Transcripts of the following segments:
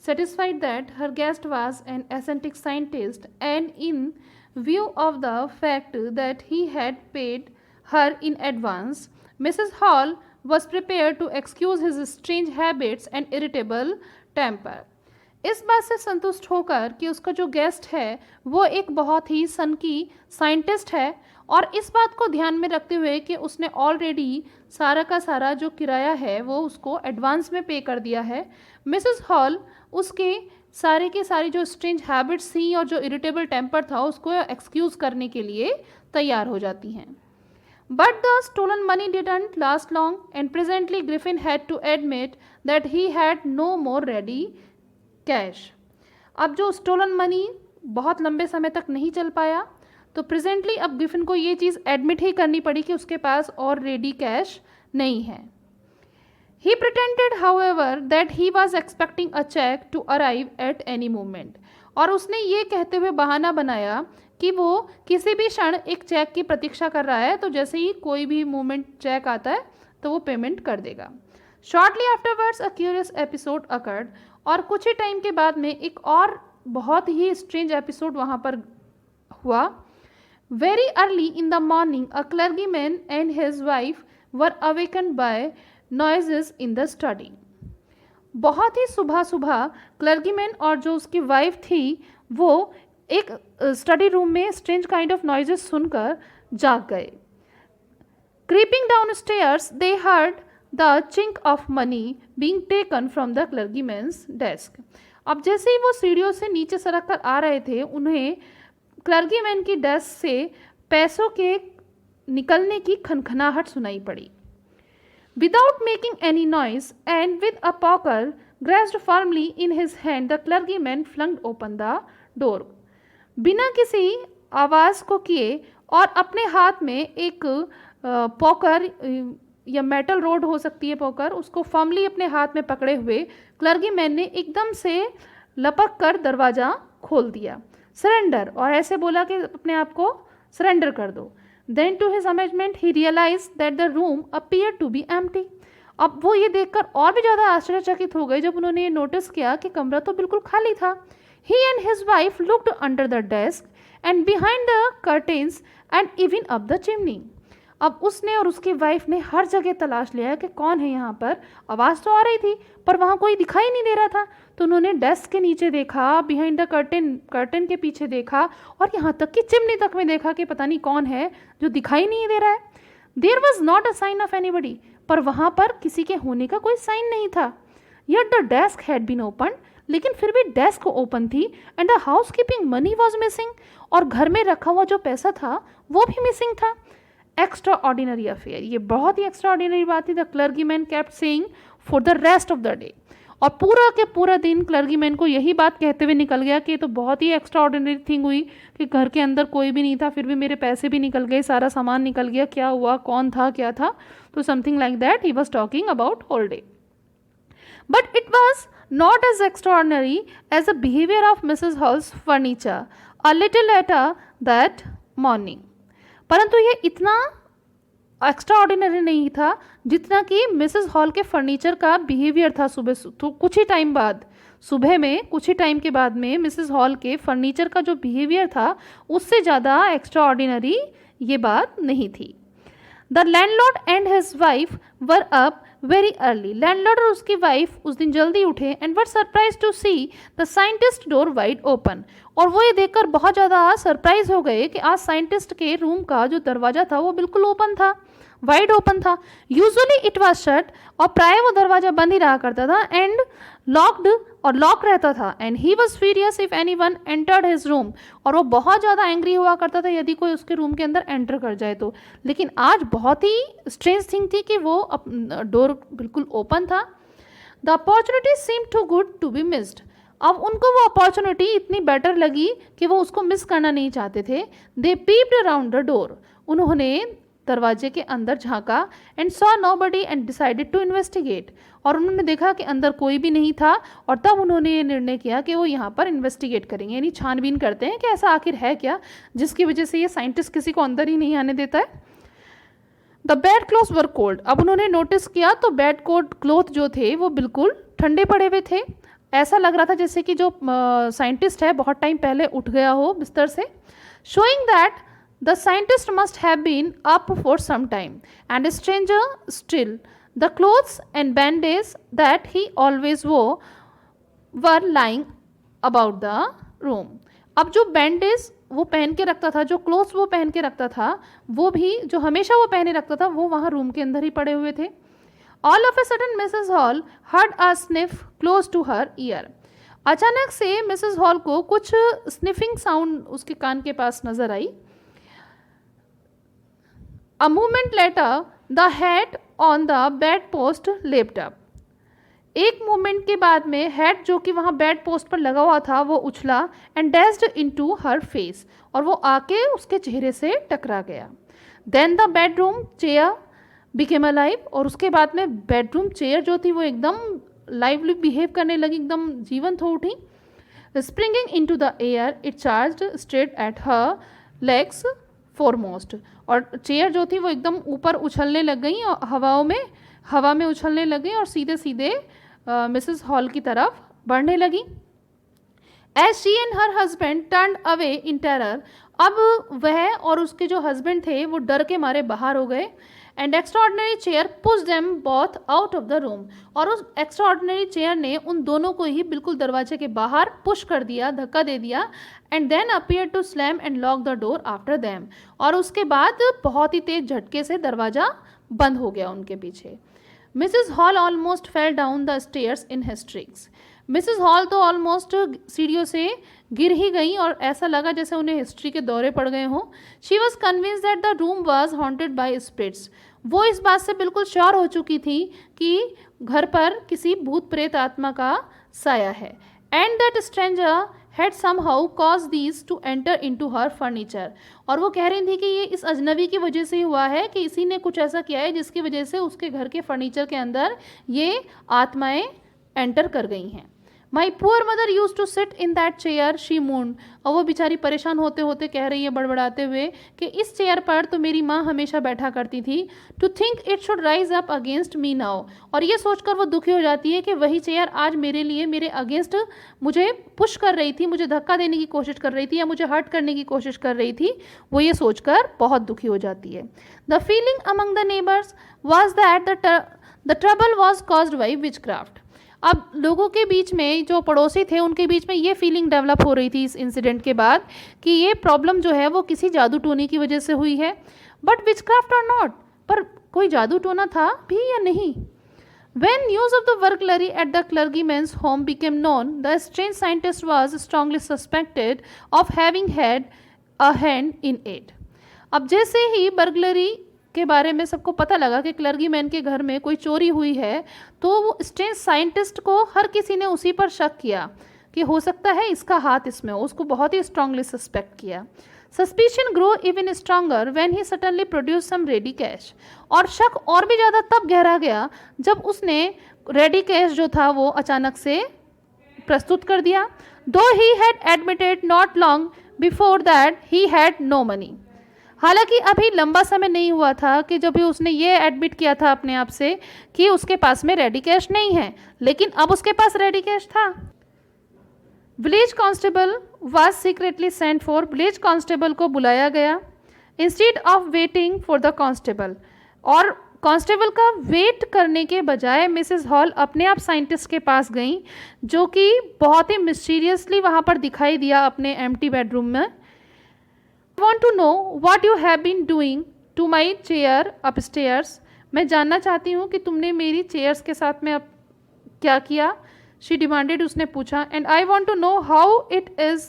satisfied that her guest was an eccentric scientist, and in view of the fact that he had paid her in advance, Mrs. Hall was prepared to excuse his strange habits and irritable temper. इस बात से संतुष्ट होकर कि उसका जो guest है वो एक बहुत ही सनकी साइंटिस्ट है, और इस बात को ध्यान में रखते हुए कि उसने ऑलरेडी सारा का सारा जो किराया है वो उसको एडवांस में पे कर दिया है, मिसेस हॉल उसके सारे के सारी जो स्ट्रेंज हैबिट्स थी और जो इरिटेबल टेम्पर था उसको एक्सक्यूज़ करने के लिए तैयार हो जाती हैं. But the stolen money didn't last long, and presently Griffin had to admit that he had no more ready cash. अब जो स्टोलन मनी बहुत लंबे समय तक नहीं चल पाया, तो प्रेजेंटली अब ग्रिफिन को ये चीज़ एडमिट ही करनी पड़ी कि उसके पास और रेडी कैश नहीं है. He pretended, however, that he was expecting a check to arrive at any moment. और उसने ये कहते हुए बहाना बनाया कि वो किसी भी क्षण एक चेक की प्रतीक्षा कर रहा है, तो जैसे ही कोई भी मोमेंट चेक आता है तो वो पेमेंट कर देगा. Shortly afterwards, a curious episode occurred. और कुछ ही टाइम के बाद में एक और बहुत ही स्ट्रेंज एपिसोड वहाँ पर हुआ. Very early in the morning, a clergyman and his wife were awakened by noises in the study. बहुत ही सुबह सुबह क्लर्गीमैन और जो उसकी वाइफ थी वो एक स्टडी रूम में स्ट्रेंज काइंड ऑफ नॉइजेस सुनकर जाग गए. Creeping downstairs, they heard the chink of money being taken from the clergyman's desk. अब जैसे ही वो सीढ़ियों से नीचे सरक कर आ रहे थे, उन्हें क्लर्गीमैन की डेस्क से पैसों के निकलने की खनखनाहट सुनाई पड़ी. Without making any noise and with a poker grasped firmly in his hand, the clergyman flung open the door. बिना किसी आवाज़ को किए और अपने हाथ में एक पॉकर या मेटल रोड हो सकती है पॉकर, उसको फर्मली अपने हाथ में पकड़े हुए क्लर्गीमैन ने एकदम से लपक कर दरवाज़ा खोल दिया. सरेंडर, और ऐसे बोला कि अपने आप को सरेंडर कर दो. Then to his amazement he realize that the room appear to be empty. अब वो ये देखकर और भी ज़्यादा आश्चर्यचकित हो गए जब उन्होंने ये नोटिस किया कि कमरा तो बिल्कुल खाली था. He and his wife looked under the desk and behind the curtains and even up the chimney. अब उसने और उसकी वाइफ ने हर जगह तलाश लिया कि कौन है यहाँ पर. आवाज़ तो आ रही थी पर वहाँ कोई दिखाई नहीं दे रहा था, तो उन्होंने डेस्क के नीचे देखा, बिहाइंड द कर्टन के पीछे देखा, और यहाँ तक कि चिमनी तक में देखा कि पता नहीं कौन है जो दिखाई नहीं दे रहा है. There was not a sign of anybody, पर वहाँ पर किसी के होने का कोई साइन नहीं था. Yet the desk had been open, लेकिन फिर भी डेस्क ओपन थी. And the housekeeping money was missing, और घर में रखा हुआ जो पैसा था वो भी मिसिंग था. एक्स्ट्रा ऑर्डिनरी अफेयर, ये बहुत ही एक्स्ट्रा ऑर्डिनरी बात थी. The clergyman kept saying for the rest of the day. और पूरा के पूरा दिन क्लर्गीमैन को यही बात कहते हुए निकल गया कि ये तो बहुत ही एक्स्ट्रा ऑर्डिनरी थिंग हुई कि घर के अंदर कोई भी नहीं था, फिर भी मेरे पैसे भी निकल गए, सारा सामान निकल गया, क्या हुआ, कौन था, क्या था. तो something like that he was talking about whole day. But it was not as extraordinary as the behavior of Mrs. Hall's furniture a little later that morning. परंतु ये इतना एक्स्ट्रा ऑर्डिनरी नहीं था जितना कि मिसेस हॉल के furniture का behaviour था. सुबह तो कुछ ही टाइम बाद, सुबह में कुछ ही टाइम के बाद में मिसेस हॉल के फर्नीचर का जो बिहेवियर था उससे ज़्यादा एक्स्ट्रा ऑर्डिनरी ये बात नहीं थी. The landlord and his wife were up very early. Landlord और उसकी वाइफ उस दिन जल्दी उठे and were surprise to see the scientist door wide open. और वो ये देखकर बहुत ज़्यादा सरप्राइज हो गए कि आज साइंटिस्ट के रूम का जो दरवाज़ा था वो बिल्कुल ओपन था, वाइड ओपन था. यूजुअली इट वाज शट, और प्राय वो दरवाज़ा बंद ही रहा करता था, एंड लॉक्ड, और लॉक रहता था. And he was furious if anyone entered his room, और वो बहुत ज़्यादा एंग्री हुआ करता था यदि कोई उसके रूम के अंदर एंटर कर जाए तो. लेकिन आज बहुत ही स्ट्रेंज थिंग थी कि वो डोर बिल्कुल ओपन था. The opportunity seem too good to be missed. अब उनको वो अपॉर्चुनिटी इतनी बेटर लगी कि वो उसको मिस करना नहीं चाहते थे. They peeped around the door. उन्होंने दरवाजे के अंदर झांका and saw nobody and decided to investigate. और उन्होंने देखा कि अंदर कोई भी नहीं था, और तब उन्होंने ये निर्णय किया कि वो यहाँ पर इन्वेस्टिगेट करेंगे, यानी छानबीन करते हैं कि ऐसा आखिर है क्या जिसकी वजह से ये साइंटिस्ट किसी को अंदर ही नहीं आने देता है. The bed clothes were cold. अब उन्होंने नोटिस किया तो बेड कोट क्लोथ जो थे वो बिल्कुल ठंडे पड़े हुए थे. ऐसा लग रहा था जैसे कि जो साइंटिस्ट है बहुत टाइम पहले उठ गया हो बिस्तर से. Showing that the scientist must have been up for some time and stranger still the clothes and bandage that he always wore were lying about the room. अब जो बैंडेज वो पहन के रखता था, जो क्लोथ्स वो पहन के रखता था, वो भी जो हमेशा वो पहने रखता था, वो वहाँ रूम के अंदर ही पड़े हुए थे. All of a sudden Mrs Hall heard a sniff close to her ear. अचानक से मिसेस हॉल को कुछ स्निफिंग साउंड उसके कान के पास नजर आई. A moment later the head on the bed post leaped up. एक मोमेंट के बाद में हेड जो कि वहाँ बेड पोस्ट पर लगा हुआ था वो उछला and dashed into her face, और वो आके उसके चेहरे से टकरा गया. Then the bedroom chair became alive. और उसके बाद में बेडरूम चेयर जो थी वो एकदम लाइवली बिहेव करने लगी, एकदम जीवंत हो उठी. Springing into the air it charged straight at her legs foremost. और चेयर जो थी वो एकदम ऊपर उछलने लग गई और हवा में उछलने लग गई और सीधे सीधे मिसेस हॉल की तरफ बढ़ने लगी. As she and her husband turn away in terror. अब वह और उसके जो हस्बैंड थे वो डर के मारे बाहर हो गए. And extraordinary chair push them both out of the room. और उस एक्स्ट्राऑर्डिनरी चेयर ने उन दोनों को ही बिल्कुल दरवाजे के बाहर पुश कर दिया, धक्का दे दिया. And then appear to slam and lock the door after them. और उसके बाद बहुत ही तेज झटके से दरवाज़ा बंद हो गया उनके पीछे. Mrs Hall almost fell down the stairs in hysterics. Mrs Hall तो ऑलमोस्ट सीढ़ियों से गिर ही गई और ऐसा लगा जैसे उन्हें हिस्ट्री के दौरे पड़ गए हों. She was convince that the room was haunted by spirits. वो इस बात से बिल्कुल श्योर हो चुकी थी कि घर पर किसी भूत प्रेत आत्मा का साया है. And that stranger had somehow cause these two enter into her furniture. और वो कह रही थी कि ये इस अजनबी की वजह से ही हुआ है, कि इसी ने कुछ ऐसा किया है जिसकी वजह से उसके घर के फर्नीचर के अंदर ये आत्माएं एंटर कर गई हैं. My poor mother use to sit in that chair she moan. और वो बेचारी परेशान होते होते कह रही है बड़बड़ाते हुए कि इस चेयर पर तो मेरी माँ हमेशा बैठा करती थी. To think it should rise up against me now. और ये सोचकर वो दुखी हो जाती है कि वही चेयर आज मेरे लिए मेरे अगेंस्ट मुझे पुश कर रही थी, मुझे धक्का देने की कोशिश कर रही थी या मुझे हर्ट करने की कोशिश कर रही थी. वो ये सोचकर बहुत दुखी हो जाती है. The feeling among the neighbours was that the trouble was caused by witchcraft. अब लोगों के बीच में जो पड़ोसी थे उनके बीच में ये फीलिंग डेवलप हो रही थी इस इंसिडेंट के बाद कि ये प्रॉब्लम जो है वो किसी जादू टोने की वजह से हुई है. बट विचक्राफ्ट और नॉट, पर कोई जादू टोना था भी या नहीं. When news of the burglary at the clergyman's home became known, the strange scientist was strongly suspected of having had a hand in it. अब जैसे ही बर्गलरी के बारे में सबको पता लगा कि क्लर्गीमैन के घर में कोई चोरी हुई है, तो वो स्ट्रेंज साइंटिस्ट को हर किसी ने उसी पर शक किया कि हो सकता है इसका हाथ इसमें हो. उसको बहुत ही स्ट्रांगली सस्पेक्ट किया. Suspicion grow even stronger when he suddenly produce some ready cash. और शक और भी ज़्यादा तब गहरा गया जब उसने रेडी कैश जो था वो अचानक से प्रस्तुत कर दिया. Though he had admitted not long before that he had no money. हालांकि अभी लंबा समय नहीं हुआ था कि जब भी उसने ये एडमिट किया था अपने आप से कि उसके पास में रेडी कैश नहीं है, लेकिन अब उसके पास रेडी कैश था. Village constable was secretly sent for. Village constable को बुलाया गया instead of waiting for the constable. और कांस्टेबल का वेट करने के बजाय मिसेस हॉल अपने आप साइंटिस्ट के पास गई, जो कि बहुत ही मिस्टीरियसली वहाँ पर दिखाई दिया अपने एम्प्टी बेडरूम में. I want to know what you have been doing to my chair upstairs. मैं जानना चाहती हूँ कि तुमने मेरी चेयर्स के साथ में अब क्या किया. She demanded, उसने पूछा. And I want to know how it is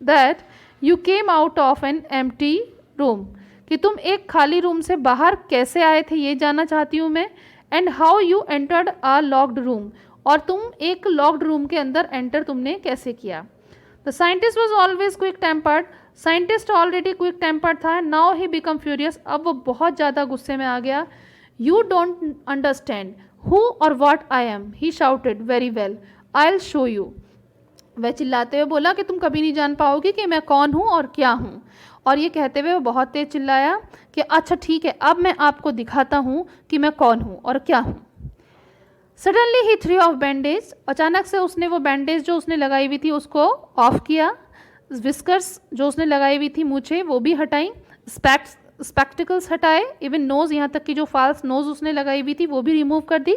that you came out of an empty room. कि तुम एक खाली रूम से बाहर कैसे आए थे ये जानना चाहती हूँ मैं. And how you entered a locked room. और तुम एक लॉक्ड रूम के अंदर एंटर तुमने कैसे किया. The scientist was always quick tempered. Scientist already quick tempered था. Now he become furious. अब वो बहुत ज़्यादा गुस्से में आ गया. You don't understand who or what I am, he shouted. Very well, I will show you. वह चिल्लाते हुए बोला कि तुम कभी नहीं जान पाओगी कि मैं कौन हूँ और क्या हूँ. और ये कहते हुए वो बहुत तेज चिल्लाया कि अच्छा ठीक है, अब मैं आपको दिखाता हूँ कि मैं कौन हूँ और क्या हूँ. Suddenly he three of bandage, अचानक से उसने वो बैंडेज जो उसने लगाई हुई थी उसको ऑफ किया, विस्कर्स जो उसने लगाई हुई थी मूछें वो भी हटाई, स्पेक्टिकल्स हटाए, इवन नोज, यहाँ तक कि जो फॉल्स नोज उसने लगाई हुई थी वो भी रिमूव कर दी।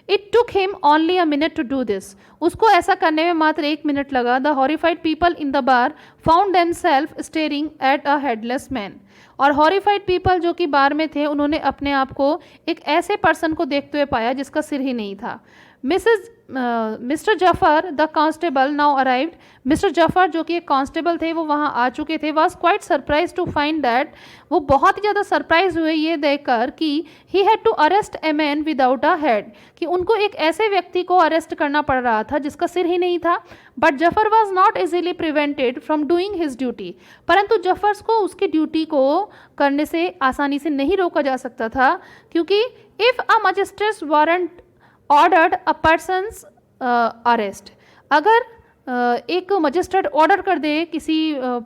It took him only a minute to do this, उसको ऐसा करने में मात्र 1 मिनट लगा। The horrified people in the bar found them self staring at a headless man, और हॉरिफाइड पीपल जो कि बार में थे उन्होंने अपने आप को एक ऐसे पर्सन को देखते हुए पाया जिसका सिर ही नहीं था। Mister Zafar the constable now arrived, mister Zafar जो कि एक कांस्टेबल थे वो वहाँ आ चुके थे। Was quite surprise to find that, वो बहुत ही ज़्यादा सरप्राइज हुए ये देखकर कि he had to arrest a man without a head, कि उनको एक ऐसे व्यक्ति को अरेस्ट करना पड़ रहा था जिसका सिर ही नहीं था। But Zafar was not easily prevented from doing his duty, परंतु जफर्स को उसकी ड्यूटी को करने से आसानी से नहीं रोका जा सकता था, क्योंकि if a magistrates warrant ordered a person's arrest, अगर एक मजिस्ट्रेट ऑर्डर कर दे किसी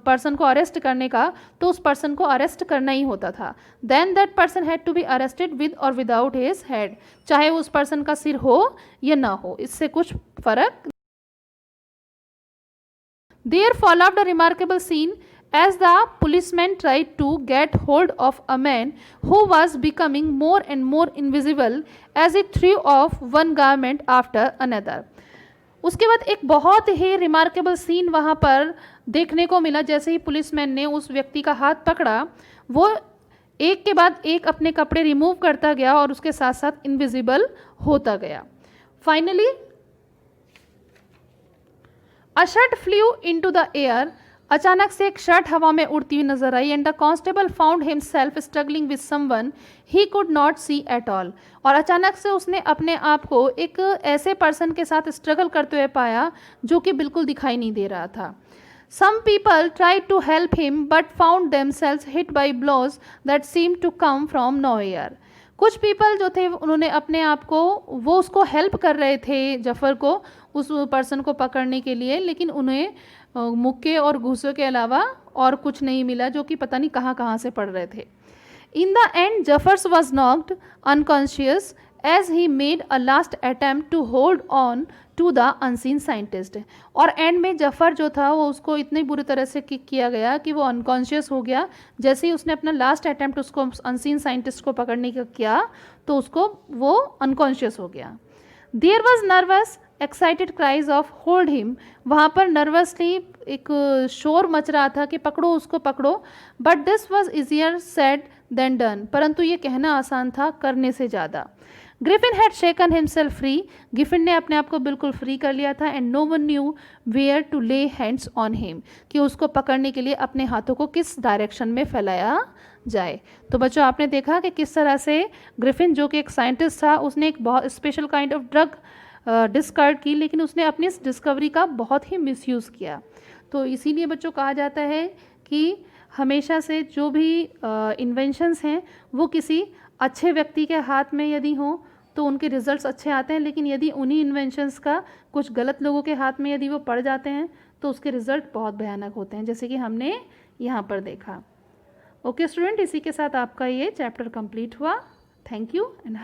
पर्सन को अरेस्ट करने का तो उस पर्सन को अरेस्ट करना ही होता था। Then that person had to be arrested with और विदाउट हिज हेड, चाहे उस पर्सन का सिर हो या ना हो, इससे कुछ फर्क। There followed a remarkable scene as the policeman tried to get hold of a man who was becoming more and more invisible as he threw off one garment after another. उसके बाद एक बहुत ही रिमार्केबल सीन वहाँ पर देखने को मिला। जैसे ही पुलिसमैन ने उस व्यक्ति का हाथ पकड़ा, वो एक के बाद एक अपने कपड़े रिमूव करता गया और उसके साथ साथ इनविजिबल होता गया। Finally a shirt flew into the air, अचानक से एक शर्ट हवा में उड़ती हुई नजर आई। And the constable found himself struggling with someone he could not see at all, और अचानक से उसने अपने आप को एक ऐसे पर्सन के साथ स्ट्रगल करते हुए पाया जो कि बिल्कुल दिखाई नहीं दे रहा था। Some people tried to help him but found themselves hit by blows that seemed to come from nowhere. कुछ पीपल जो थे उन्होंने अपने आप को, वो उसको हेल्प कर रहे थे जफ़र को, उस पर्सन को पकड़ने के लिए, लेकिन उन्हें मुक्के और घूसों के अलावा और कुछ नहीं मिला, जो कि पता नहीं कहाँ कहाँ से पड़ रहे थे। In the end Jaffers was knocked unconscious as he made a last attempt to hold on to the unseen scientist, और एंड में जफ़र जो था वो उसको इतनी बुरी तरह से किक किया गया कि वो अनकॉन्शियस हो गया। जैसे ही उसने अपना लास्ट अटैम्प्ट उसको अनसीन साइंटिस्ट को पकड़ने का किया तो उसको वो अनकॉन्शियस हो गया। There was nervous excited cries of hold him, वहाँ पर नर्वसली एक शोर मच रहा था कि पकड़ो उसको पकड़ो। But this was easier said than done, परंतु ये कहना आसान था करने से ज़्यादा। Griffin had shaken himself free, Griffin ने अपने आप को बिल्कुल फ्री कर लिया था। And no one knew where to lay hands on him, कि उसको पकड़ने के लिए अपने हाथों को किस डायरेक्शन में फैलाया जाए। तो बच्चों आपने देखा कि किस तरह से ग्रिफिन जो कि एक साइंटिस्ट था उसने एक बहुत special kind of drug discover की, लेकिन उसने अपनी इस डिस्कवरी का बहुत ही मिसयूज़ किया। तो इसीलिए बच्चों कहा जाता है कि हमेशा से जो भी इन्वेंशंस हैं वो किसी अच्छे व्यक्ति के हाथ में यदि हों तो उनके रिजल्ट्स अच्छे आते हैं, लेकिन यदि उन्हीं इन्वेंशंस का कुछ गलत लोगों के हाथ में यदि वो पड़ जाते हैं तो उसके रिजल्ट बहुत भयानक होते हैं, जैसे कि हमने यहाँ पर देखा। ओके स्टूडेंट, इसी के साथ आपका ये चैप्टर कंप्लीट हुआ। Thank you and